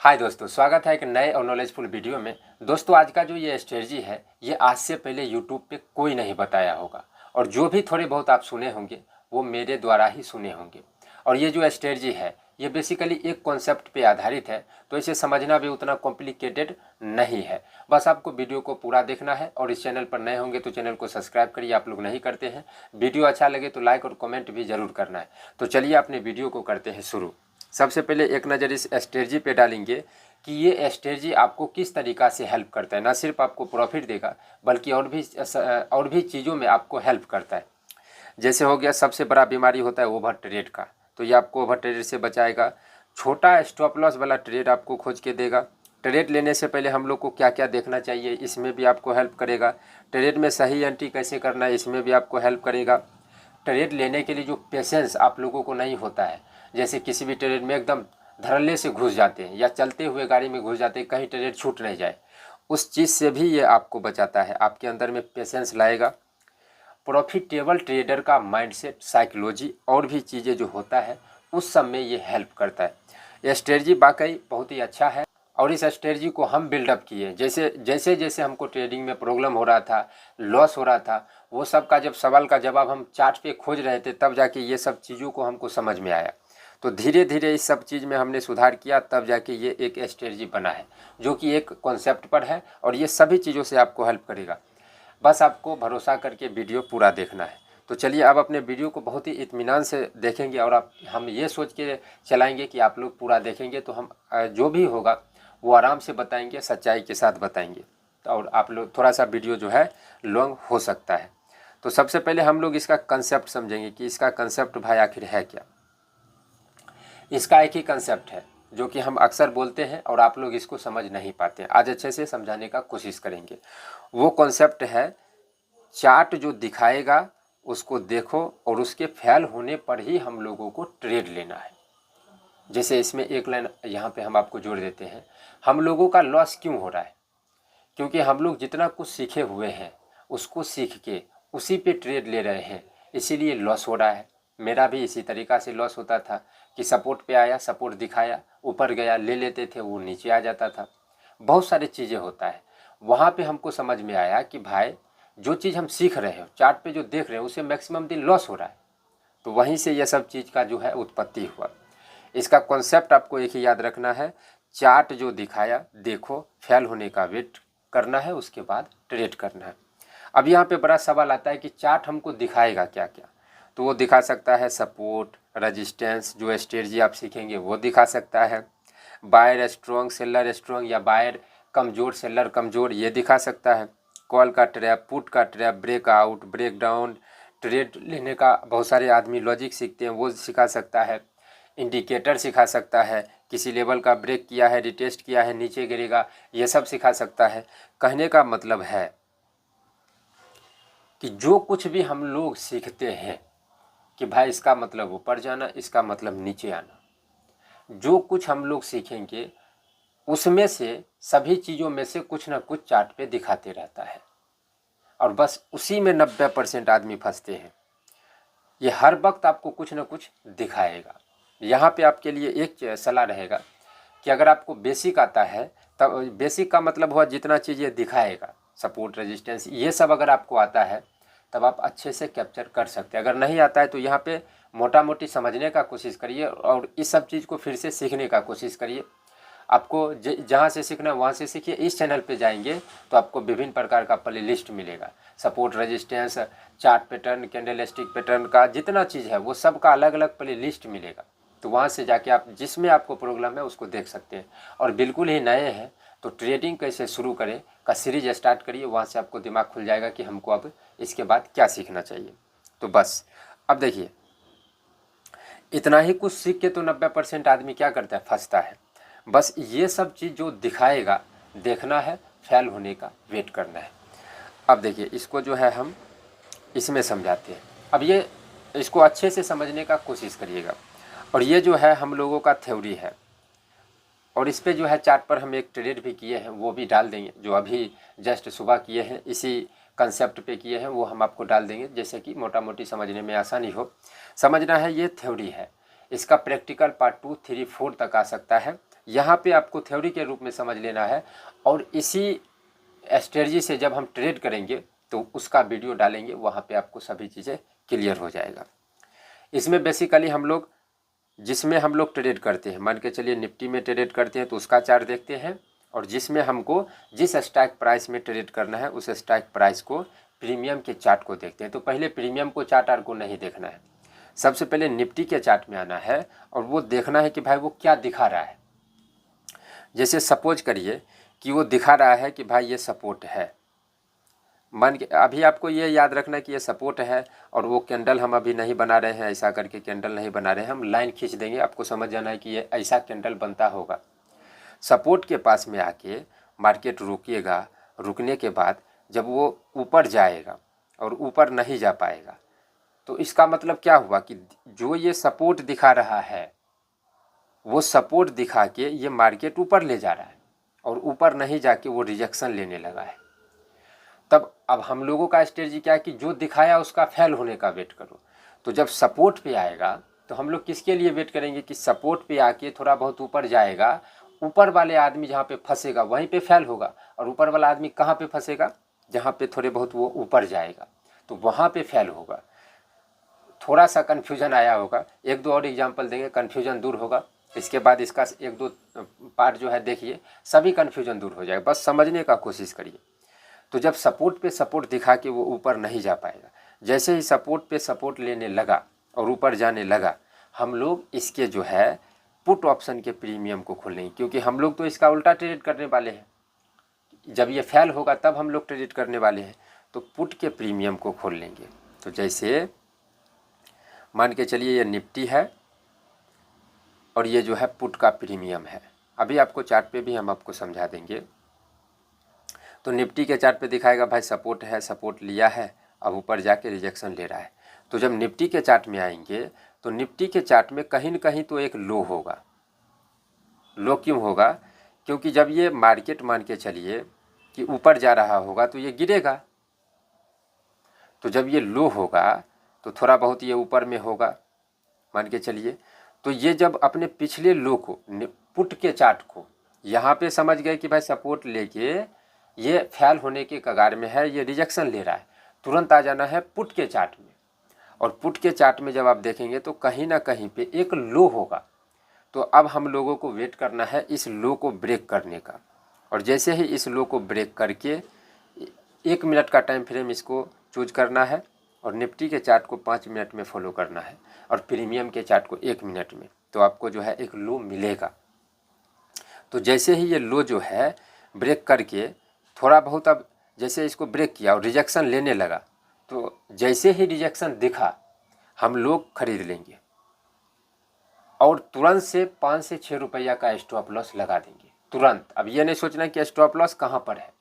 हाय दोस्तों, स्वागत है एक नए और नॉलेजफुल वीडियो में। दोस्तों, आज का जो ये स्ट्रेटजी है, ये आज से पहले यूट्यूब पे कोई नहीं बताया होगा और जो भी थोड़े बहुत आप सुने होंगे वो मेरे द्वारा ही सुने होंगे। और ये जो स्ट्रेटजी है ये बेसिकली एक कॉन्सेप्ट पे आधारित है, तो इसे समझना भी उतना कॉम्प्लिकेटेड नहीं है। बस आपको वीडियो को पूरा देखना है और इस चैनल पर नए होंगे तो चैनल को सब्सक्राइब करिए, आप लोग नहीं करते हैं। वीडियो अच्छा लगे तो लाइक और कमेंट भी ज़रूर करना है। तो चलिए अपने वीडियो को करते हैं शुरू। सबसे पहले एक नज़र इस स्ट्रेटजी पे डालेंगे कि ये स्ट्रेटजी आपको किस तरीक़ा से हेल्प करता है। ना सिर्फ आपको प्रॉफिट देगा बल्कि और भी चीज़ों में आपको हेल्प करता है। जैसे हो गया, सबसे बड़ा बीमारी होता है ओवर ट्रेड का, तो ये आपको ओवर ट्रेड से बचाएगा। छोटा स्टॉप लॉस वाला ट्रेड आपको खोज के देगा। ट्रेड लेने से पहले हम लोग को क्या क्या देखना चाहिए, इसमें भी आपको हेल्प करेगा। ट्रेड में सही एंट्री कैसे करना है, इसमें भी आपको हेल्प करेगा। ट्रेड लेने के लिए जो पेशेंस आप लोगों को नहीं होता है, जैसे किसी भी ट्रेड में एकदम धड़ल्ले से घुस जाते हैं या चलते हुए गाड़ी में घुस जाते हैं, कहीं ट्रेड छूट नहीं जाए, उस चीज़ से भी ये आपको बचाता है। आपके अंदर में पेशेंस लाएगा। प्रॉफिटेबल ट्रेडर का माइंडसेट, साइकोलॉजी और भी चीज़ें जो होता है उस सब में ये हेल्प करता है। यह स्ट्रेटजी वाकई बहुत ही अच्छा है और इस स्ट्रेटजी को हम बिल्डअप किए। जैसे जैसे हमको ट्रेडिंग में प्रॉब्लम हो रहा था, लॉस हो रहा था, वो सब का जब सवाल का जवाब हम चार्ट पे खोज रहे थे, तब जाके ये सब चीज़ों को हमको समझ में आया। तो धीरे धीरे इस सब चीज़ में हमने सुधार किया, तब जाके ये एक स्ट्रेटजी बना है जो कि एक कॉन्सेप्ट पर है और ये सभी चीज़ों से आपको हेल्प करेगा। बस आपको भरोसा करके वीडियो पूरा देखना है। तो चलिए अब अपने वीडियो को बहुत ही इत्मीनान से देखेंगे और हम ये सोच के चलाएंगे कि आप लोग पूरा देखेंगे तो हम जो भी होगा वो आराम से बताएंगे, सच्चाई के साथ बताएंगे। और आप लोग थोड़ा सा वीडियो जो है लॉन्ग हो सकता है। तो सबसे पहले हम लोग इसका कंसेप्ट समझेंगे कि इसका कंसेप्ट भाई आखिर है क्या। इसका एक ही कंसेप्ट है जो कि हम अक्सर बोलते हैं और आप लोग इसको समझ नहीं पाते। आज अच्छे से समझाने का कोशिश करेंगे। वो कॉन्सेप्ट है, चार्ट जो दिखाएगा उसको देखो और उसके फेल होने पर ही हम लोगों को ट्रेड लेना है। जैसे इसमें एक लाइन यहाँ पे हम आपको जोड़ देते हैं, हम लोगों का लॉस क्यों हो रहा है? क्योंकि हम लोग जितना कुछ सीखे हुए हैं उसको सीख के उसी पे ट्रेड ले रहे हैं, इसीलिए लॉस हो रहा है। मेरा भी इसी तरीक़ा से लॉस होता था कि सपोर्ट पे आया, सपोर्ट दिखाया, ऊपर गया, ले लेते थे, वो नीचे आ जाता था। बहुत सारी चीज़ें होता है। वहाँ पे हमको समझ में आया कि भाई जो चीज़ हम सीख रहे हो, चार्ट पे जो देख रहे हैं, उसे मैक्सिमम दिन लॉस हो रहा है। तो वहीं से यह सब चीज़ का जो है उत्पत्ति हुआ। इसका कॉन्सेप्ट आपको एक ही याद रखना है, चार्ट जो दिखाया देखो, फेल होने का वेट करना है, उसके बाद ट्रेड करना है। अब यहाँ पे बड़ा सवाल आता है कि चार्ट हमको दिखाएगा क्या क्या। तो वो दिखा सकता है सपोर्ट, रेजिस्टेंस, जो स्ट्रेटजी आप सीखेंगे वो दिखा सकता है। बायर स्ट्रॉन्ग, सेलर स्ट्रॉन्ग, या बायर कमज़ोर, सेलर कमज़ोर, ये दिखा सकता है। कॉल का ट्रैप, पुट का trap, breakout, break down, trade लेने का बहुत सारे आदमी लॉजिक सीखते हैं, वो सिखा सकता है। इंडिकेटर सिखा सकता है, किसी लेवल का ब्रेक किया है, रिटेस्ट किया है, नीचे गिरेगा, ये सब सिखा सकता है। कहने का मतलब है कि जो कुछ भी हम लोग सीखते हैं कि भाई इसका मतलब ऊपर जाना, इसका मतलब नीचे आना, जो कुछ हम लोग सीखेंगे उसमें से सभी चीज़ों में से कुछ ना कुछ चार्ट पे दिखाते रहता है और बस उसी में 90% आदमी फंसते हैं। ये हर वक्त आपको कुछ ना कुछ दिखाएगा। यहाँ पे आपके लिए एक सलाह रहेगा कि अगर आपको बेसिक आता है, तब बेसिक का मतलब हुआ जितना चीज़ ये दिखाएगा, सपोर्ट, रेजिस्टेंस, ये सब अगर आपको आता है तब आप अच्छे से कैप्चर कर सकते हैं। अगर नहीं आता है तो यहाँ पे मोटा मोटी समझने का कोशिश करिए और इस सब चीज़ को फिर से सीखने का कोशिश करिए। आपको जहाँ से सीखना है वहाँ से सीखिए। इस चैनल पे जाएंगे तो आपको विभिन्न प्रकार का प्ले लिस्ट मिलेगा, support, resistance, chart pattern, candle stick pattern का जितना चीज़ है वो सब का अलग अलग प्ले लिस्ट मिलेगा। तो वहाँ से जाके आप जिसमें आपको प्रॉब्लम है उसको देख सकते हैं। और बिल्कुल ही नए हैं तो ट्रेडिंग कैसे शुरू करें का सीरीज स्टार्ट करिए, वहाँ से आपको दिमाग खुल जाएगा कि हमको अब इसके बाद क्या सीखना चाहिए। तो बस अब देखिए, इतना ही कुछ सीख के तो 90% आदमी क्या करता है, फंसता है। बस ये सब चीज़ जो दिखाएगा देखना है, फेल होने का वेट करना है। अब देखिए, इसको जो है हम इसमें समझाते हैं। अब ये इसको अच्छे से समझने का कोशिश करिएगा। और ये जो है हम लोगों का थ्योरी है और इस पे जो है चार्ट पर हम एक ट्रेड भी किए हैं, वो भी डाल देंगे। जो अभी जस्ट सुबह किए हैं इसी कंसेप्ट पे किए हैं, वो हम आपको डाल देंगे, जैसे कि मोटा मोटी समझने में आसानी हो। समझना है, ये थ्योरी है, इसका प्रैक्टिकल पार्ट 2, 3, 4 तक आ सकता है। यहाँ पे आपको थ्योरी के रूप में समझ लेना है। और इसी स्ट्रेटजी से जब हम ट्रेड करेंगे तो उसका वीडियो डालेंगे, वहाँ पे आपको सभी चीज़ें क्लियर हो जाएगा। इसमें बेसिकली हम लोग जिसमें हम लोग ट्रेड करते हैं, मान के चलिए निफ्टी में ट्रेड करते हैं तो उसका चार्ट देखते हैं, और जिसमें हमको जिस स्ट्राइक प्राइस में ट्रेड करना है उस स्ट्राइक प्राइस को प्रीमियम के चार्ट को देखते हैं। तो पहले प्रीमियम को चार्ट आर को नहीं देखना है, सबसे पहले निफ्टी के चार्ट में आना है और वो देखना है कि भाई वो क्या दिखा रहा है। जैसे सपोज करिए कि वो दिखा रहा है कि भाई ये सपोर्ट है, मान के अभी आपको ये याद रखना है कि ये सपोर्ट है और वो कैंडल हम अभी नहीं बना रहे हैं, ऐसा करके कैंडल नहीं बना रहे हैं, हम लाइन खींच देंगे, आपको समझ जाना है कि ये ऐसा कैंडल बनता होगा। सपोर्ट के पास में आके मार्केट रुकिएगा, रुकने के बाद जब वो ऊपर जाएगा और ऊपर नहीं जा पाएगा तो इसका मतलब क्या हुआ कि जो ये सपोर्ट दिखा रहा है वो सपोर्ट दिखा के ये मार्केट ऊपर ले जा रहा है और ऊपर नहीं जाके वो रिजेक्शन लेने लगा है। तब अब हम लोगों का स्ट्रेटजी क्या है कि जो दिखाया उसका फेल होने का वेट करो। तो जब सपोर्ट पे आएगा तो हम लोग किसके लिए वेट करेंगे कि सपोर्ट पे आके थोड़ा बहुत ऊपर जाएगा, ऊपर वाले आदमी जहाँ पे फंसेगा वहीं पे फेल होगा, और ऊपर वाला आदमी कहाँ पे फंसेगा, जहाँ पे थोड़े बहुत वो ऊपर जाएगा तो वहाँ पे फेल होगा। थोड़ा सा कन्फ्यूजन आया होगा, एक दो और एग्जाम्पल देंगे, कन्फ्यूजन दूर होगा। इसके बाद इसका एक दो पार्ट जो है देखिए, सभी कन्फ्यूजन दूर हो जाएगा, बस समझने का कोशिश करिए। तो जब सपोर्ट पे सपोर्ट दिखा के वो ऊपर नहीं जा पाएगा, जैसे ही सपोर्ट पे सपोर्ट लेने लगा और ऊपर जाने लगा, हम लोग इसके जो है पुट ऑप्शन के प्रीमियम को खोलेंगे, क्योंकि हम लोग तो इसका उल्टा ट्रेड करने वाले हैं। जब ये फेल होगा तब हम लोग ट्रेड करने वाले हैं, तो पुट के प्रीमियम को खोल लेंगे। तो जैसे मान के चलिए ये निफ्टी है और ये जो है पुट का प्रीमियम है, अभी आपको चार्ट पे भी हम आपको समझा देंगे। तो निफ्टी के चार्ट पे दिखाएगा भाई सपोर्ट है, सपोर्ट लिया है, अब ऊपर जाके रिजेक्शन ले रहा है। तो जब निफ्टी के चार्ट में आएंगे तो निफ्टी के चार्ट में कहीं न कहीं तो एक लो होगा। लो क्यों होगा? क्योंकि जब ये मार्केट मान के चलिए कि ऊपर जा रहा होगा तो ये गिरेगा, तो जब ये लो होगा तो थोड़ा बहुत ये ऊपर में होगा मान के चलिए। तो ये जब अपने पिछले लो को पुट के चार्ट को यहाँ पे समझ गए कि भाई सपोर्ट लेके ये फेल होने के कगार में है, ये रिजेक्शन ले रहा है, तुरंत आ जाना है पुट के चार्ट में। और पुट के चार्ट में जब आप देखेंगे तो कहीं ना कहीं पे एक लो होगा। तो अब हम लोगों को वेट करना है इस लो को ब्रेक करने का, और जैसे ही इस लो को ब्रेक करके 1 मिनट का टाइम फ्रेम इसको चूज करना है, और निफ्टी के चार्ट को 5 मिनट में फॉलो करना है, और प्रीमियम के चार्ट को 1 मिनट में। तो आपको जो है एक लो मिलेगा। तो जैसे ही ये लो जो है ब्रेक करके थोड़ा बहुत, अब जैसे इसको ब्रेक किया और रिजेक्शन लेने लगा, तो जैसे ही रिजेक्शन दिखा हम लोग खरीद लेंगे और तुरंत से 5 से 6 रुपया का स्टॉप लॉस लगा देंगे तुरंत। अब ये नहीं सोचना कि स्टॉप लॉस कहाँ पर है,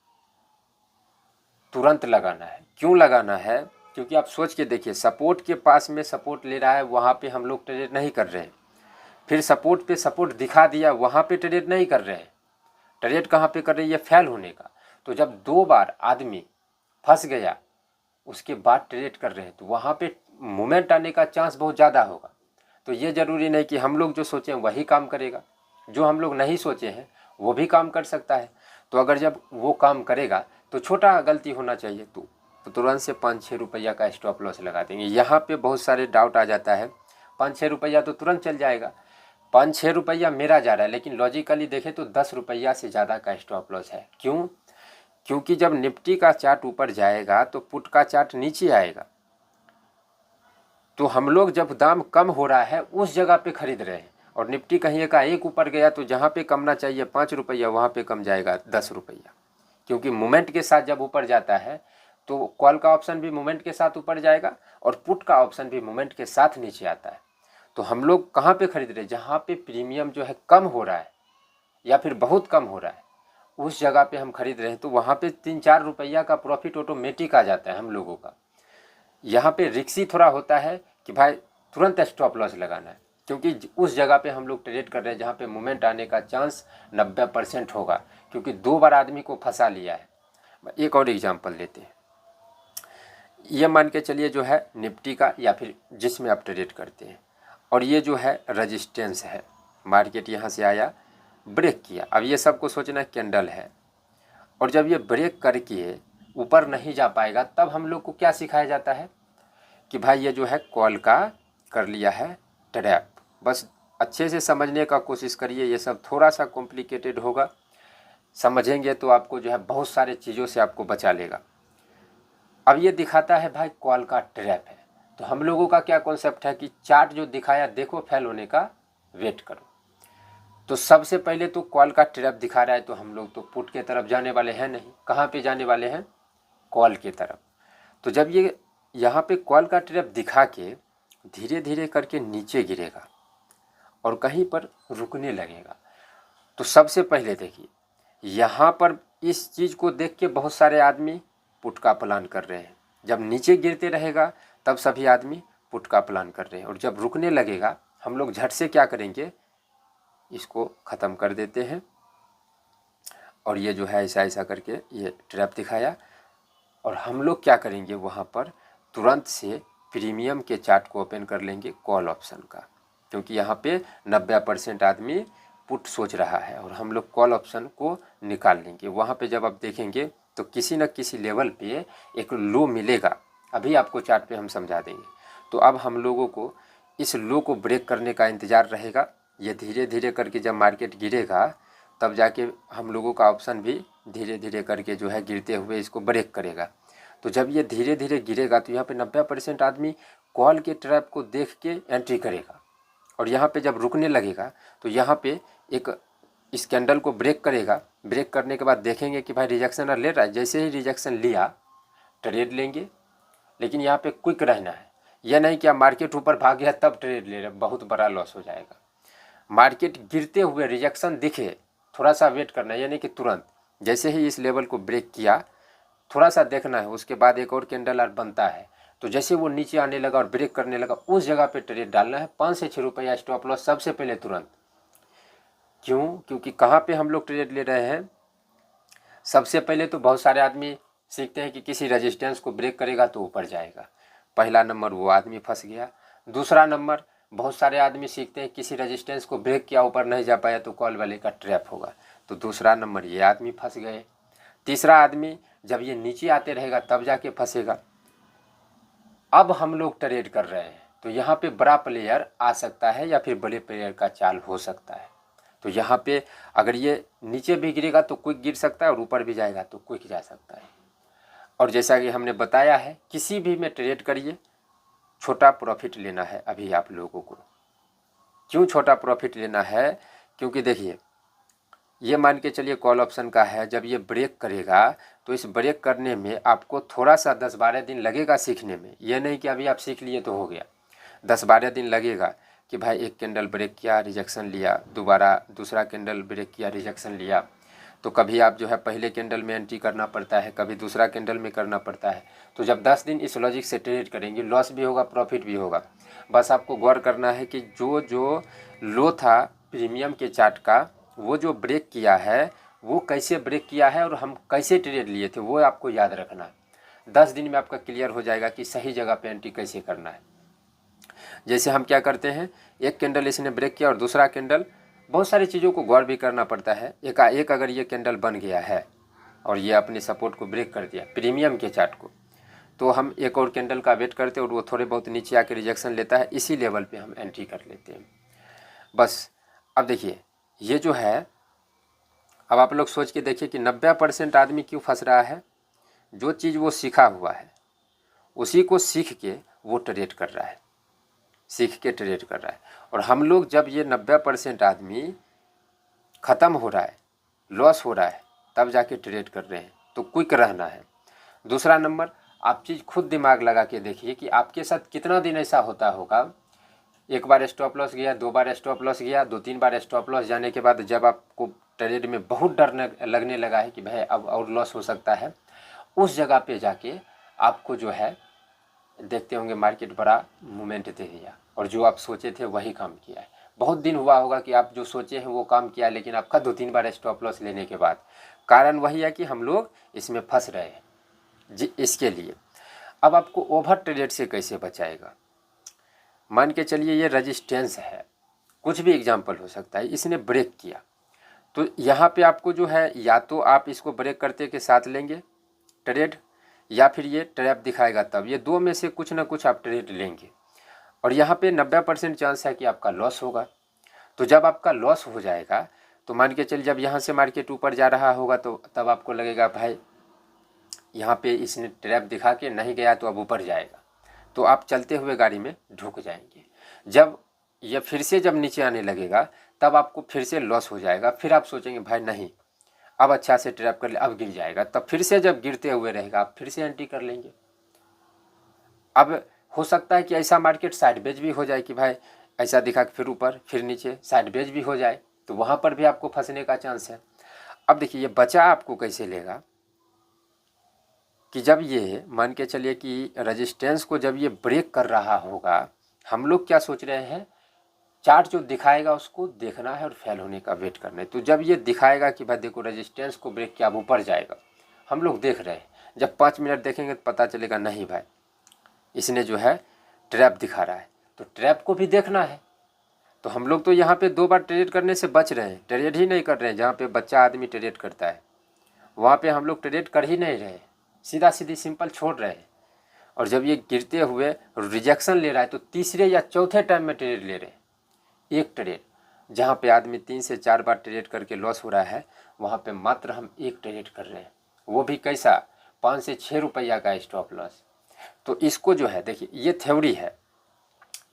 तुरंत लगाना है। क्यों लगाना है? क्योंकि आप सोच के देखिए, सपोर्ट के पास में सपोर्ट ले रहा है, वहाँ पे हम लोग ट्रेड नहीं कर रहे हैं। फिर सपोर्ट पे सपोर्ट दिखा दिया, वहाँ पे ट्रेड नहीं कर रहे हैं। ट्रेड कहाँ पे कर रहे हैं? ये फेल होने का। तो जब 2 बार आदमी फंस गया उसके बाद ट्रेड कर रहे हैं तो वहाँ पे मूवमेंट आने का चांस बहुत ज़्यादा होगा। तो ये ज़रूरी नहीं कि हम लोग जो सोचें वही काम करेगा, जो हम लोग नहीं सोचे हैं वो भी काम कर सकता है। तो अगर जब वो काम करेगा तो छोटा गलती होना चाहिए, तो तुरंत से 5-6 रुपया का स्टॉप लॉस लगा देंगे। यहाँ पे बहुत सारे डाउट आ जाता है, 5-6 रुपया तो तुरंत चल जाएगा, 5-6 रुपया मेरा जा रहा है, लेकिन लॉजिकली देखें तो 10 रुपया से ज़्यादा का स्टॉप लॉस है। क्यों? क्योंकि जब निफ्टी का चार्ट ऊपर जाएगा तो पुट का चार्ट नीचे आएगा। तो हम लोग जब दाम कम हो रहा है उस जगह पे खरीद रहे हैं, और निफ्टी कहीं एक ऊपर गया तो जहाँ पे कमना चाहिए 5 रुपया वहाँ पे कम जाएगा 10 रुपया। क्योंकि मूवमेंट के साथ जब ऊपर जाता है तो कॉल का ऑप्शन भी मूवमेंट के साथ ऊपर जाएगा और पुट का ऑप्शन भी मूवमेंट के साथ नीचे आता है। तो हम लोग कहाँ पे खरीद रहे हैं? जहाँ पे प्रीमियम जो है कम हो रहा है या फिर बहुत कम हो रहा है उस जगह पे हम खरीद रहे हैं, तो वहाँ पे 3-4 रुपया का प्रॉफिट ऑटोमेटिक आ जाता है हम लोगों का। यहाँ पे रिक्सी थोड़ा होता है कि भाई तुरंत स्टॉप लॉस लगाना है, क्योंकि उस जगह पे हम लोग ट्रेड कर रहे हैं जहाँ पे मूवमेंट आने का चांस 90% होगा, क्योंकि 2 बार आदमी को फंसा लिया है। एक और एग्जांपल लेते हैं, ये मान के चलिए जो है निफ्टी का या फिर जिसमें आप ट्रेड करते हैं, और ये जो है रजिस्टेंस है। मार्केट यहाँ से आया ब्रेक किया। अब ये सबको सोचना कैंडल है, और जब ये ब्रेक करके ऊपर नहीं जा पाएगा तब हम लोग को क्या सिखाया जाता है कि भाई ये जो है कॉल का कर लिया है ट्रैप। बस अच्छे से समझने का कोशिश करिए, ये सब थोड़ा सा कॉम्प्लिकेटेड होगा, समझेंगे तो आपको जो है बहुत सारे चीज़ों से आपको बचा लेगा। अब ये दिखाता है भाई कॉल का ट्रैप है, तो हम लोगों का क्या कॉन्सेप्ट है कि चार्ट जो दिखाया देखो फेल होने का वेट करो। तो सबसे पहले तो कॉल का ट्रैप दिखा रहा है, तो हम लोग तो पुट के तरफ जाने वाले हैं नहीं, कहाँ पे जाने वाले हैं, कॉल के तरफ। तो जब ये यहाँ पे कॉल का ट्रैप दिखा के धीरे धीरे करके नीचे गिरेगा और कहीं पर रुकने लगेगा, तो सबसे पहले देखिए यहाँ पर इस चीज़ को देख के बहुत सारे आदमी पुट का प्लान कर रहे हैं। जब नीचे गिरते रहेगा तब सभी आदमी पुट का प्लान कर रहे हैं, और जब रुकने लगेगा हम लोग झट से क्या करेंगे, इसको ख़त्म कर देते हैं। और ये जो है ऐसा ऐसा करके ये ट्रैप दिखाया, और हम लोग क्या करेंगे वहाँ पर तुरंत से प्रीमियम के चार्ट को ओपन कर लेंगे कॉल ऑप्शन का, क्योंकि यहाँ पे 90% आदमी पुट सोच रहा है, और हम लोग कॉल ऑप्शन को निकाल लेंगे। वहाँ पे जब आप देखेंगे तो किसी न किसी लेवल पे एक लो मिलेगा, अभी आपको चार्ट पे हम समझा देंगे। तो अब हम लोगों को इस लो को ब्रेक करने का इंतज़ार रहेगा। ये धीरे धीरे करके जब मार्केट गिरेगा तब जाके हम लोगों का ऑप्शन भी धीरे धीरे करके जो है गिरते हुए इसको ब्रेक करेगा। तो जब ये धीरे धीरे गिरेगा तो यहाँ पे 90% आदमी कॉल के ट्रैप को देख के एंट्री करेगा, और यहाँ पे जब रुकने लगेगा तो यहाँ पे एक इस कैंडल को ब्रेक करेगा। ब्रेक करने के बाद देखेंगे कि भाई रिजेक्शन ले रहा है, जैसे ही रिजेक्शन लिया ट्रेड लेंगे, लेकिन यहाँ पे क्विक रहना है। यह नहीं कि आप मार्केट ऊपर भाग गया तब ट्रेड ले रहे, बहुत बड़ा लॉस हो जाएगा। मार्केट गिरते हुए रिजेक्शन दिखे थोड़ा सा वेट करना है, यानी कि तुरंत जैसे ही इस लेवल को ब्रेक किया थोड़ा सा देखना है, उसके बाद एक और कैंडल बनता है, तो जैसे वो नीचे आने लगा और ब्रेक करने लगा उस जगह पे ट्रेड डालना है। 5 से 6 रुपया स्टॉप लॉस सबसे पहले तुरंत। क्यों? क्योंकि कहाँ पे हम लोग ट्रेड ले रहे हैं, सबसे पहले तो बहुत सारे आदमी सीखते हैं कि किसी रेजिस्टेंस को ब्रेक करेगा तो ऊपर जाएगा, पहला नंबर वो आदमी फंस गया। दूसरा नंबर बहुत सारे आदमी सीखते हैं किसी रेजिस्टेंस को ब्रेक किया ऊपर नहीं जा पाया तो कॉल वाले का ट्रैप होगा, तो दूसरा नंबर ये आदमी फंस गए। तीसरा आदमी जब ये नीचे आते रहेगा तब जाके फंसेगा। अब हम लोग ट्रेड कर रहे हैं तो यहाँ पे बड़ा प्लेयर आ सकता है या फिर बड़े प्लेयर का चाल हो सकता है। तो यहाँ पे अगर ये नीचे भी गिरेगा तो क्विक गिर सकता है, और ऊपर भी जाएगा तो क्विक जा सकता है। और जैसा कि हमने बताया है किसी भी में ट्रेड करिए, छोटा प्रॉफिट लेना है अभी आप लोगों को। क्यों छोटा प्रॉफिट लेना है? क्योंकि देखिए ये मान के चलिए कॉल ऑप्शन का है, जब ये ब्रेक करेगा तो इस ब्रेक करने में आपको थोड़ा सा 10-12 दिन लगेगा सीखने में। ये नहीं कि अभी आप सीख लिए तो हो गया, 10-12 दिन लगेगा कि भाई एक कैंडल ब्रेक किया रिजेक्शन लिया, दोबारा दूसरा कैंडल ब्रेक किया रिजेक्शन लिया, तो कभी आप जो है पहले कैंडल में एंट्री करना पड़ता है, कभी दूसरा कैंडल में करना पड़ता है। तो जब 10 दिन इस लॉजिक से ट्रेड करेंगे लॉस भी होगा प्रॉफिट भी होगा। बस आपको गौर करना है कि जो जो लो था प्रीमियम के चार्ट का वो जो ब्रेक किया है वो कैसे ब्रेक किया है और हम कैसे ट्रेड लिए थे वो आपको याद रखना है। 10 दिन में आपका क्लियर हो जाएगा कि सही जगह पे एंट्री कैसे करना है। जैसे हम क्या करते हैं, एक कैंडल इसने ब्रेक किया और दूसरा कैंडल, बहुत सारी चीज़ों को गौर भी करना पड़ता है। एक अगर ये कैंडल बन गया है और ये अपने सपोर्ट को ब्रेक कर दिया प्रीमियम के चार्ट को, तो हम एक और कैंडल का वेट करते हैं और वो थोड़े बहुत नीचे आके रिजेक्शन लेता है, इसी लेवल पे हम एंट्री कर लेते हैं बस। अब देखिए ये जो है, अब आप लोग सोच के देखिए कि 90% आदमी क्यों फंस रहा है। जो चीज़ वो सीखा हुआ है उसी को सीख के वो ट्रेड कर रहा है, सीख के ट्रेड कर रहा है। और हम लोग जब ये 90% आदमी ख़त्म हो रहा है, लॉस हो रहा है, तब जाके ट्रेड कर रहे हैं, तो क्विक रहना है। दूसरा नंबर, आप चीज़ खुद दिमाग लगा के देखिए कि आपके साथ कितना दिन ऐसा होता होगा, एक बार स्टॉप लॉस गया, 2 बार स्टॉप लॉस गया, 2-3 बार स्टॉप लॉस जाने के बाद जब आपको ट्रेड में बहुत डर लगने लगा है कि भाई अब और लॉस हो सकता है, उस जगह पे जाके आपको जो है देखते होंगे मार्केट बड़ा मूवमेंट दे दिया और जो आप सोचे थे वही काम किया है। बहुत दिन हुआ होगा कि आप जो सोचे हैं वो काम किया, लेकिन आपका 2-3 बार स्टॉप लॉस लेने के बाद कारण वही है कि हम लोग इसमें फंस रहे हैं जी। इसके लिए अब आपको ओवर ट्रेड से कैसे बचाएगा, मान के चलिए ये रजिस्टेंस है, कुछ भी एग्जाम्पल हो सकता है, इसने ब्रेक किया तो यहाँ पे आपको जो है या तो आप इसको ब्रेक करते के साथ लेंगे ट्रेड, या फिर ये ट्रैप दिखाएगा तब, ये दो में से कुछ ना कुछ आप ट्रेड लेंगे। और यहाँ पे 90% चांस है कि आपका लॉस होगा। तो जब आपका लॉस हो जाएगा तो मान के चलिए जब यहाँ से मार्केट ऊपर जा रहा होगा तो तब आपको लगेगा भाई यहाँ पे इसने ट्रैप दिखा के नहीं गया तो अब ऊपर जाएगा, तो आप चलते हुए गाड़ी में ढुक जाएंगे। जब ये फिर से जब नीचे आने लगेगा तब आपको फिर से लॉस हो जाएगा, फिर आप सोचेंगे भाई नहीं अब अच्छा से ट्रैप कर ले, अब गिर जाएगा, तब फिर से जब गिरते हुए रहेगा आप फिर से एंट्री कर लेंगे। अब हो सकता है कि ऐसा मार्केट साइडवेज भी हो जाए कि भाई ऐसा दिखा कि फिर ऊपर फिर नीचे साइडवेज भी हो जाए, तो वहाँ पर भी आपको फंसने का चांस है। अब देखिए ये बचा आपको कैसे लेगा कि जब ये मान के चलिए कि रेजिस्टेंस को जब ये ब्रेक कर रहा होगा, हम लोग क्या सोच रहे हैं चार्ट जो दिखाएगा उसको देखना है और फेल होने का वेट करना है। तो जब ये दिखाएगा कि भाई देखो रेजिस्टेंस को ब्रेक किया अब ऊपर जाएगा, हम लोग देख रहे हैं, जब 5 मिनट देखेंगे तो पता चलेगा नहीं भाई इसने जो है ट्रैप दिखा रहा है, तो ट्रैप को भी देखना है। तो हम लोग तो यहाँ पे 2 बार ट्रेड करने से बच रहे हैं, ट्रेड ही नहीं कर रहे हैं। जहाँ पे बच्चा आदमी ट्रेड करता है वहाँ पे हम लोग ट्रेड कर ही नहीं रहे, सीधा सीधी सिंपल छोड़ रहे हैं। और जब ये गिरते हुए रिजेक्शन ले रहा है तो तीसरे या चौथे टाइम में ट्रेड ले रहे हैं। एक ट्रेड जहाँ पे आदमी 3 से 4 बार ट्रेड करके लॉस हो रहा है, वहाँ पे मात्र हम एक ट्रेड कर रहे हैं, वो भी कैसा 5 से 6 रुपया का स्टॉप लॉस। तो इसको जो है देखिए ये थ्योरी है।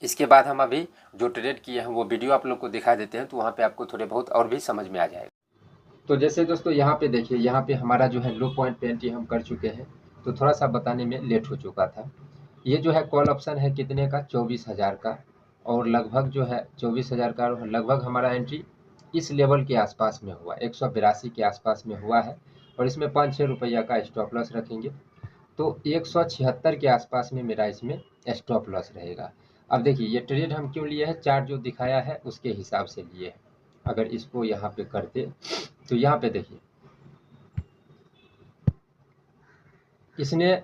इसके बाद हम अभी जो ट्रेड किए हैं वो वीडियो आप लोग को दिखा देते हैं, तो वहाँ पे आपको थोड़े बहुत और भी समझ में आ जाएगा। तो जैसे दोस्तों यहाँ पे देखिए, यहाँ पे हमारा जो है लो पॉइंट पे एंट्री हम कर चुके हैं, तो थोड़ा सा बताने में लेट हो चुका था। ये जो है कॉल ऑप्शन है कितने का 24,000 का, और लगभग जो है 24,000 का लगभग हमारा एंट्री इस लेवल के आसपास में हुआ, 182 के आसपास में हुआ है। और इसमें 5-6 रुपया का स्टॉप लॉस रखेंगे तो 176 के आसपास में मेरा इसमें स्टॉप लॉस रहेगा। अब देखिए ये ट्रेड हम क्यों लिए हैं, चार्ट जो दिखाया है उसके हिसाब से लिए हैं। अगर इसको यहाँ पे करते तो यहाँ पे देखिए इसने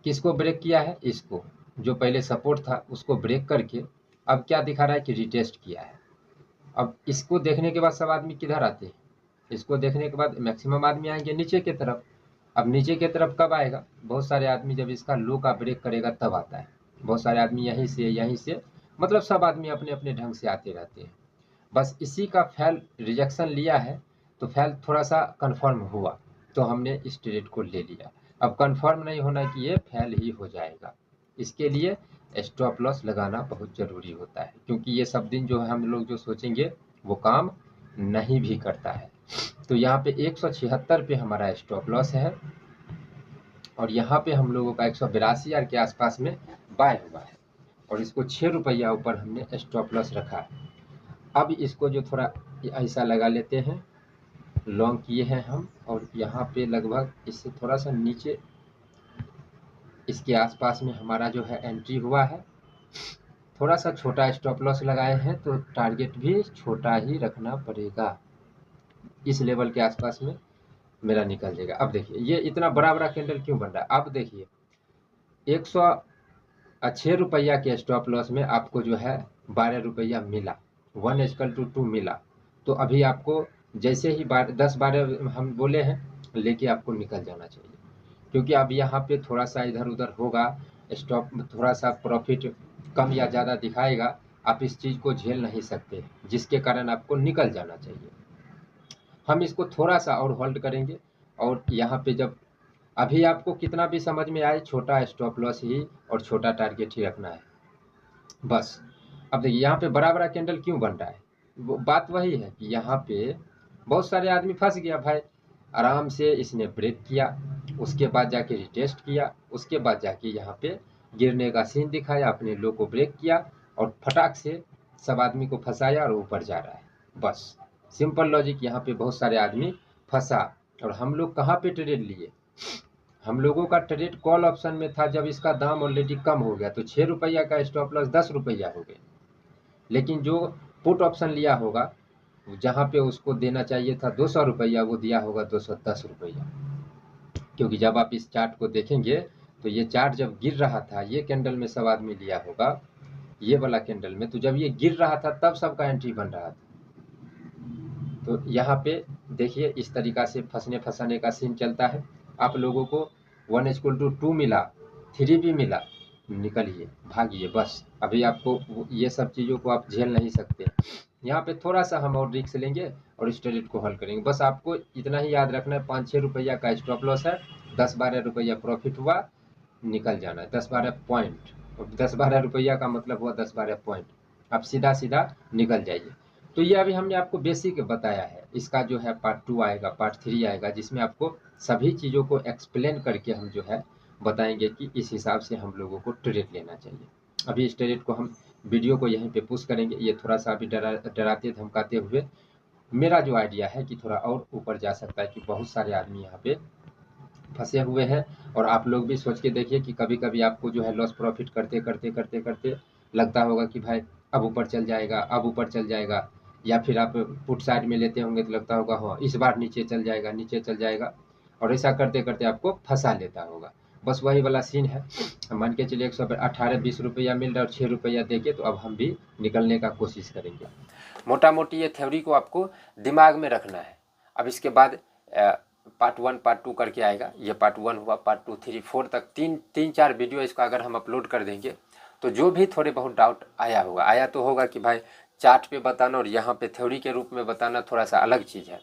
किसको ब्रेक किया है, इसको जो पहले सपोर्ट था उसको ब्रेक करके अब क्या दिखा रहा है कि रिटेस्ट किया है। अब इसको देखने के बाद सब आदमी किधर आते हैं, इसको देखने के बाद मैक्सिमम आदमी आएंगे नीचे की तरफ। अब नीचे की तरफ कब आएगा, बहुत सारे आदमी जब इसका लो का ब्रेक करेगा तब आता है। बहुत सारे आदमी यहीं से मतलब सब आदमी अपने अपने ढंग से आते रहते हैं। बस इसी का फेल रिजेक्शन लिया है तो फेल थोड़ा सा कंफर्म हुआ तो हमने इस ट्रेड को ले लिया। अब कंफर्म नहीं होना कि ये फेल ही हो जाएगा, इसके लिए स्टॉप लॉस लगाना बहुत ज़रूरी होता है, क्योंकि ये सब दिन जो है हम लोग जो सोचेंगे वो काम नहीं भी करता है। तो यहाँ पे 176 पे हमारा स्टॉप लॉस है और यहाँ पे हम लोगों का 182,000 के आसपास में बाय हुआ है और इसको 6 रुपया ऊपर हमने स्टॉप लॉस रखा है। अब इसको जो थोड़ा ऐसा लगा लेते हैं, लॉन्ग किए हैं हम और यहाँ पे लगभग इससे थोड़ा सा नीचे इसके आसपास में हमारा जो है एंट्री हुआ है। थोड़ा सा छोटा स्टॉप लॉस लगाए हैं तो टारगेट भी छोटा ही रखना पड़ेगा, इस लेवल के आसपास में मेरा निकल जाएगा। अब देखिए ये इतना बड़ा बड़ा कैंडल क्यों बन रहा है, अब देखिए 106 रुपया के स्टॉप लॉस में आपको जो है 12 रुपया मिला, 1:2 मिला। तो अभी आपको जैसे ही 10-12 हम बोले हैं लेके आपको निकल जाना चाहिए, क्योंकि अब यहाँ पे थोड़ा सा इधर उधर होगा, स्टॉप थोड़ा सा प्रॉफिट कम या ज़्यादा दिखाएगा, आप इस चीज़ को झेल नहीं सकते, जिसके कारण आपको निकल जाना चाहिए। हम इसको थोड़ा सा और होल्ड करेंगे और यहाँ पे जब अभी आपको कितना भी समझ में आए छोटा स्टॉप लॉस ही और छोटा टारगेट ही रखना है बस। अब देखिए यहाँ पे बड़ा बड़ा कैंडल क्यों बन रहा है, वो बात वही है कि यहाँ पे बहुत सारे आदमी फंस गया भाई। आराम से इसने ब्रेक किया, उसके बाद जाके रिटेस्ट किया, उसके बाद जाके यहाँ पे गिरने का सीन दिखाया, अपने लो को ब्रेक किया और फटाक से सब आदमी को फंसाया और ऊपर जा रहा है। बस सिंपल लॉजिक, यहाँ पे बहुत सारे आदमी फंसा। और हम लोग कहाँ पे ट्रेड लिए, हम लोगों का ट्रेड कॉल ऑप्शन में था, जब इसका दाम ऑलरेडी कम हो गया तो 6 रुपया का स्टॉप लॉस 10 रुपया हो गया। लेकिन जो पुट ऑप्शन लिया होगा जहाँ पे उसको देना चाहिए था 200 रुपया, वो दिया होगा 210 रुपया। क्योंकि जब आप इस चार्ट को देखेंगे तो ये चार्ट जब गिर रहा था, ये कैंडल में सब आदमी लिया होगा, ये वाला कैंडल में, तो जब ये गिर रहा था तब सबका एंट्री बन रहा था। तो यहाँ पे देखिए इस तरीक़ा से फँसने फँसाने का सीन चलता है। आप लोगों को 1:2 मिला, 3 भी मिला, निकलिए, भागिए बस। अभी आपको ये सब चीज़ों को आप झेल नहीं सकते। यहाँ पे थोड़ा-सा हम और रिस्क लेंगे और इस ट्रेड को हल करेंगे। बस आपको इतना ही याद रखना है, 5-6 रुपया का स्टॉप लॉस है, 10-12 रुपया प्रॉफिट हुआ, निकल जाना है। 10-12 पॉइंट, 10-12 रुपया का मतलब हुआ 10-12 पॉइंट। आप सीधा-सीधा निकल जाइए। तो ये अभी हमने आपको बेसिक बताया है। इसका जो है पार्ट 2 आएगा, पार्ट 3 आएगा, जिसमें आपको सभी चीज़ों को एक्सप्लेन करके हम जो है बताएँगे कि इस हिसाब से हम लोगों को ट्रेड लेना चाहिए। अभी इस ट्रेड को हम वीडियो को यहीं पे पुश करेंगे। ये थोड़ा-सा अभी डराते धमकाते हुए मेरा जो आइडिया है कि थोड़ा और ऊपर जा सकता है, कि बहुत सारे आदमी यहाँ पे फँसे हुए हैं। और आप लोग भी सोच के देखिए कि कभी-कभी आपको जो है लॉस प्रॉफिट करते लगता होगा कि भाई अब ऊपर चल जाएगा, अब ऊपर चल जाएगा। या फिर आप पुट साइड में लेते होंगे तो लगता होगा हाँ, इस बार नीचे चल जाएगा, नीचे चल जाएगा। और ऐसा करते-करते आपको फँसा लेता होगा। बस वही वाला सीन है। मान के चलिए 118-20 रुपया मिल रहा है और 6 रुपया देके, तो अब हम भी निकलने का कोशिश करेंगे। मोटा-मोटी ये थ्योरी को आपको दिमाग में रखना है। अब इसके बाद पार्ट 1 पार्ट 2 करके आएगा। ये पार्ट 1 हुआ, पार्ट 2 3 4 तक 3-4 वीडियो इसका अगर हम अपलोड कर देंगे, तो जो भी थोड़े बहुत डाउट आया तो होगा कि भाई चार्ट पे बताना और यहाँ पे थ्योरी के रूप में बताना थोड़ा सा अलग चीज़ है।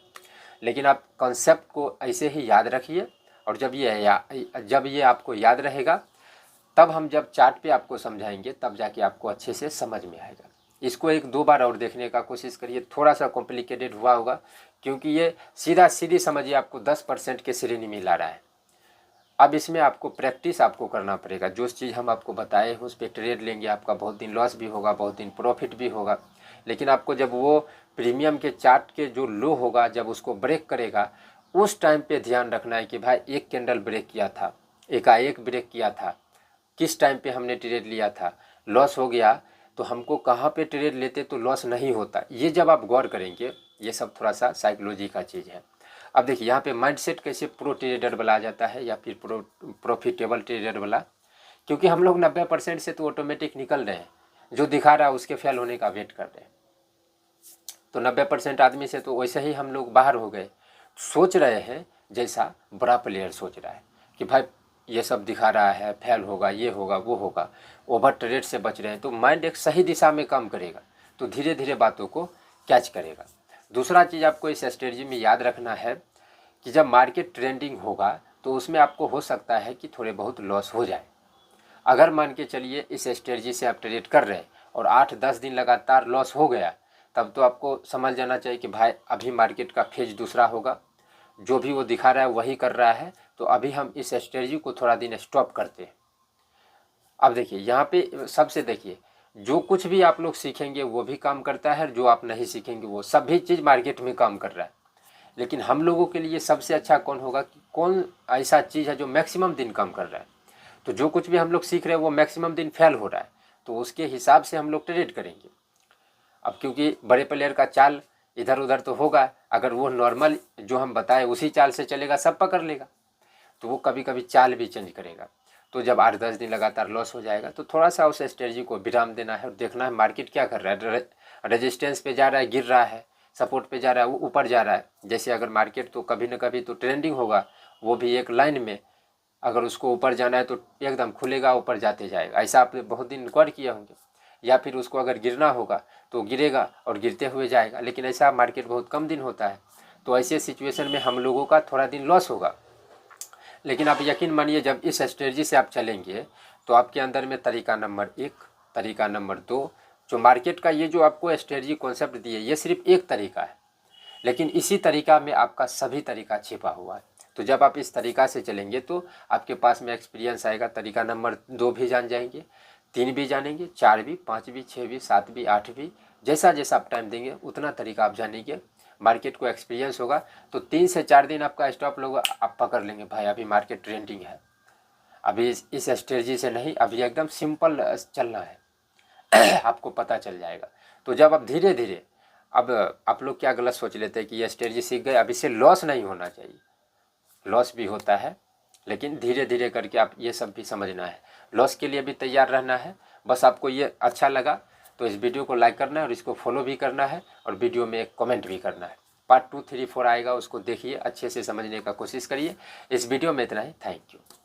लेकिन आप कॉन्सेप्ट को ऐसे ही याद रखिए, और जब ये आपको याद रहेगा, तब हम जब चार्ट पे आपको समझाएंगे, तब जाके आपको अच्छे से समझ में आएगा। इसको 1-2 बार और देखने का कोशिश करिए। थोड़ा सा कॉम्प्लिकेटेड हुआ होगा, क्योंकि ये सीधी समझिए आपको 10% के श्रेणी में ला रहा है। अब इसमें आपको प्रैक्टिस आपको करना पड़ेगा। जो चीज़ हम आपको बताए हैं उस पर ट्रेड लेंगे, आपका बहुत दिन लॉस भी होगा, बहुत दिन प्रॉफिट भी होगा। लेकिन आपको जब वो प्रीमियम के चार्ट के जो लो होगा, जब उसको ब्रेक करेगा, उस टाइम पे ध्यान रखना है कि भाई एक कैंडल ब्रेक किया था, एकाएक ब्रेक किया था, किस टाइम पे हमने ट्रेड लिया था, लॉस हो गया तो हमको कहाँ पे ट्रेड लेते तो लॉस नहीं होता। ये जब आप गौर करेंगे, ये सब थोड़ा सा साइकोलॉजी का चीज़ है। अब देखिए यहाँ पे माइंडसेट कैसे प्रो ट्रेडर वाला आ जाता है, या फिर प्रॉफिटेबल ट्रेडर वाला, क्योंकि हम लोग 90% से तो ऑटोमेटिक निकल रहे हैं। जो दिखा रहा है उसके फेल होने का वेट कर रहे हैं। तो 90% आदमी से तो वैसे ही हम लोग बाहर हो गए। सोच रहे हैं जैसा बड़ा प्लेयर सोच रहा है कि भाई ये सब दिखा रहा है, फेल होगा, ये होगा, वो होगा, ओवर ट्रेड से बच रहे हैं। तो माइंड एक सही दिशा में काम करेगा, तो धीरे धीरे बातों को कैच करेगा। दूसरा चीज़ आपको इस स्ट्रेटजी में याद रखना है कि जब मार्केट ट्रेंडिंग होगा, तो उसमें आपको हो सकता है कि थोड़े बहुत लॉस हो जाए। अगर मान के चलिए इस स्ट्रेटजी से आप ट्रेड कर रहे हैं और 8-10 दिन लगातार लॉस हो गया, तब तो आपको समझ जाना चाहिए कि भाई अभी मार्केट का फेज दूसरा होगा, जो भी वो दिखा रहा है वही कर रहा है, तो अभी हम इस स्ट्रेटजी को थोड़ा दिन स्टॉप करते हैं। अब देखिए यहाँ पे सबसे देखिए, जो कुछ भी आप लोग सीखेंगे वो भी काम करता है, जो आप नहीं सीखेंगे वो सभी चीज़ मार्केट में काम कर रहा है। लेकिन हम लोगों के लिए सबसे अच्छा कौन होगा, कि कौन ऐसा चीज़ है जो मैक्सिमम दिन काम कर रहा है। तो जो कुछ भी हम लोग सीख रहे हैं वो मैक्सिमम दिन फेल हो रहा है, तो उसके हिसाब से हम लोग ट्रेड करेंगे। अब क्योंकि बड़े प्लेयर का चाल इधर उधर तो होगा, अगर वो नॉर्मल जो हम बताए उसी चाल से चलेगा, सब पकड़ लेगा, तो वो कभी कभी चाल भी चेंज करेगा। तो जब 8-10 दिन लगातार लॉस हो जाएगा, तो थोड़ा सा उस स्ट्रेटजी को विराम देना है और देखना है मार्केट क्या कर रहा है। रेजिस्टेंस पे जा रहा है, गिर रहा है, सपोर्ट पे जा रहा है, ऊपर जा रहा है। जैसे अगर मार्केट तो कभी न कभी तो ट्रेंडिंग होगा, वो भी एक लाइन में, अगर उसको ऊपर जाना है तो एकदम खुलेगा, ऊपर जाते जाएगा। ऐसा आप बहुत दिन गौर किए होंगे। या फिर उसको अगर गिरना होगा तो गिरेगा और गिरते हुए जाएगा, लेकिन ऐसा मार्केट बहुत कम दिन होता है। तो ऐसे सिचुएशन में हम लोगों का थोड़ा दिन लॉस होगा। लेकिन आप यकीन मानिए, जब इस स्ट्रेटजी से आप चलेंगे तो आपके अंदर में तरीका नंबर 1, तरीका नंबर 2, जो मार्केट का ये जो आपको स्ट्रेटजी कॉन्सेप्ट दिए, ये सिर्फ एक तरीका है, लेकिन इसी तरीका में आपका सभी तरीका छिपा हुआ है। तो जब आप इस तरीका से चलेंगे तो आपके पास में एक्सपीरियंस आएगा। तरीका नंबर 2 भी जान जाएंगे, 3 भी जानेंगे, 4 भी, 5 भी, 6 भी, 7 भी, 8 भी, जैसा जैसा आप टाइम देंगे उतना तरीका आप जानेंगे, मार्केट को एक्सपीरियंस होगा। तो 3 से 4 दिन आपका स्टॉप लोग आप पकड़ लेंगे, भाई अभी मार्केट ट्रेंडिंग है, अभी इस स्ट्रेटजी से नहीं, अभी एकदम सिंपल चलना है। आपको पता चल जाएगा। तो जब आप धीरे धीरे, अब आप लोग क्या गलत सोच लेते हैं कि ये स्ट्रेटजी सीख गए, अब इससे लॉस नहीं होना चाहिए। लॉस भी होता है, लेकिन धीरे धीरे करके आप ये सब भी समझना है, लॉस के लिए भी तैयार रहना है। बस आपको ये अच्छा लगा तो इस वीडियो को लाइक करना है और इसको फॉलो भी करना है, और वीडियो में एक कमेंट भी करना है। पार्ट 2, 3, 4 आएगा, उसको देखिए, अच्छे से समझने का कोशिश करिए। इस वीडियो में इतना ही। Thank you.